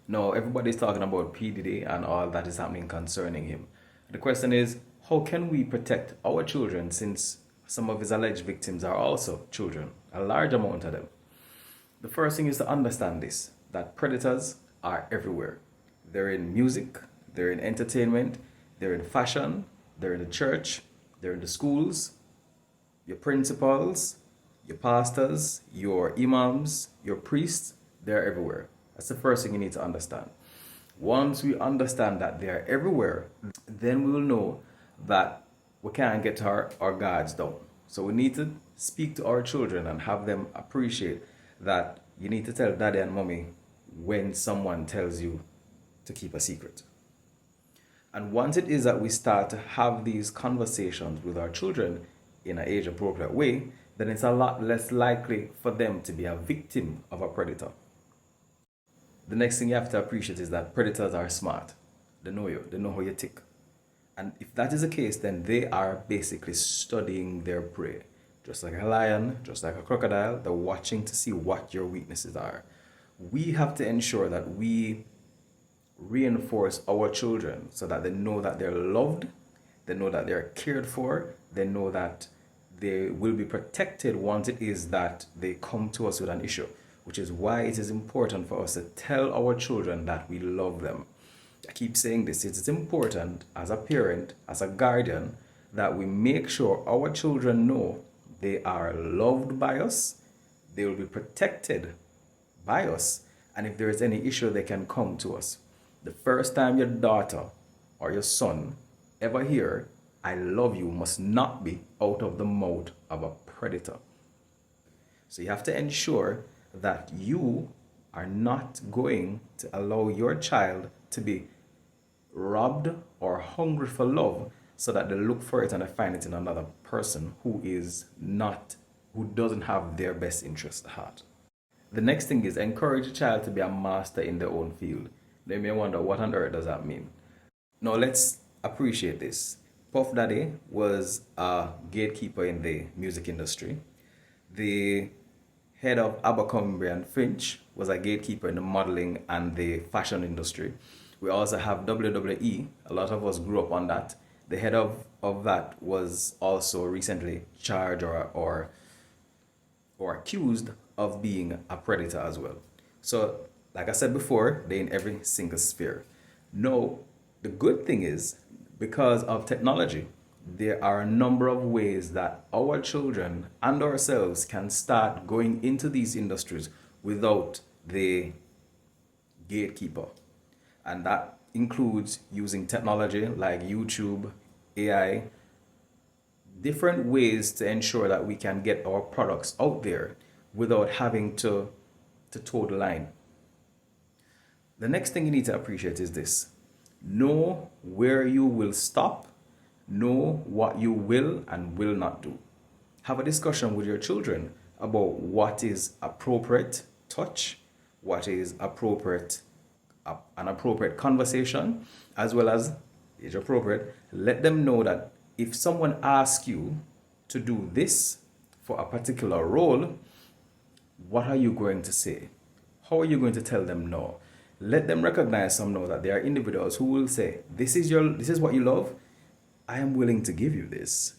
No, everybody's talking about P Diddy and all that is happening concerning him. The question is, how can we protect our children since some of his alleged victims are also children, a large amount of them? The first thing is to understand this, that predators are everywhere. They're in music, they're in entertainment, they're in fashion, they're in the church, they're in the schools, your principals, your pastors, your imams, your priests, they're everywhere. That's the first thing you need to understand. Once we understand that they're everywhere, then we will know that we can't get our guards down. So we need to speak to our children and have them appreciate that you need to tell daddy and mommy when someone tells you to keep a secret. And once it is that we start to have these conversations with our children in an age appropriate way, then it's a lot less likely for them to be a victim of a predator. The next thing you have to appreciate is that predators are smart. They know you, they know how you tick. And if that is the case, then they are basically studying their prey. Just like a lion, just like a crocodile, they're watching to see what your weaknesses are. We have to ensure that we reinforce our children so that they know that they're loved, they know that they're cared for, they know that they will be protected once it is that they come to us with an issue, which is why it is important for us to tell our children that we love them. I keep saying this, it's important as a parent, as a guardian, that we make sure our children know they are loved by us, they will be protected by us, and if there is any issue, they can come to us. The first time your daughter or your son ever hear, "I love you," must not be out of the mouth of a predator. So you have to ensure that you are not going to allow your child to be robbed or hungry for love so that they look for it and they find it in another person who doesn't have their best interest at heart. The next thing is encourage a child to be a master in their own field. They may wonder, what on earth does that mean? Now let's appreciate this. Puff Daddy was a gatekeeper in the music industry. The head of Abercrombie and Finch was a gatekeeper in the modeling and the fashion industry. We also have WWE. A lot of us grew up on that. The head of that was also recently charged or accused of being a predator as well. So, like I said before, they're in every single sphere. Now, the good thing is, because of technology, there are a number of ways that our children and ourselves can start going into these industries without the gatekeeper. And that includes using technology like YouTube, AI, different ways to ensure that we can get our products out there without having to toe the line. The next thing you need to appreciate is this. Know where you will stop. Know what you will and will not do. Have a discussion with your children about what is appropriate touch, what is an appropriate conversation, as well as age appropriate. Let them know that if someone asks you to do this for a particular role, what are you going to say? How are you going to tell them no? Let them recognize somehow that there are individuals who will say, this is what you love. I am willing to give you this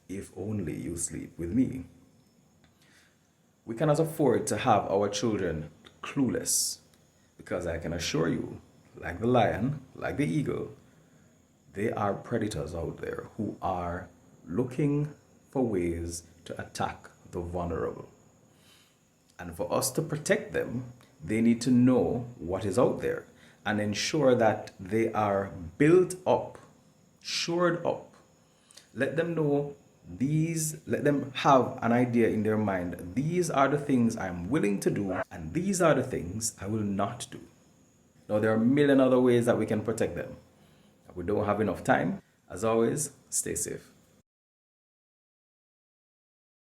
if only you sleep with me. We cannot afford to have our children clueless, because I can assure you, like the lion, like the eagle, there are predators out there who are looking for ways to attack the vulnerable. And for us to protect them, they need to know what is out there and ensure that they are built up, shored up. Let them know let them have an idea in their mind. These are the things I'm willing to do, and these are the things I will not do. Now, there are a million other ways that we can protect them. We don't have enough time. As always, stay safe.